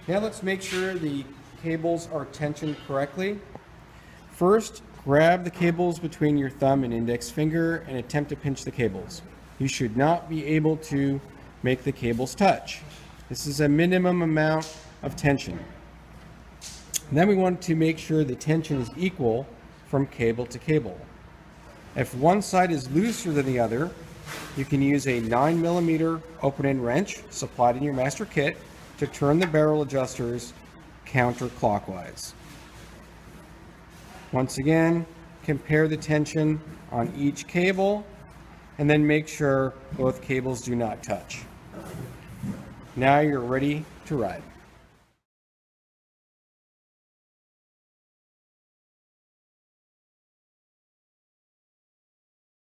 Now let's make sure the cables are tensioned correctly. First, grab the cables between your thumb and index finger and attempt to pinch the cables. You should not be able to make the cables touch. This is a minimum amount of tension. And then we want to make sure the tension is equal from cable to cable. If one side is looser than the other, you can use a 9mm open-end wrench supplied in your master kit to turn the barrel adjusters counterclockwise. Once again, compare the tension on each cable and then make sure both cables do not touch. Now you're ready to ride.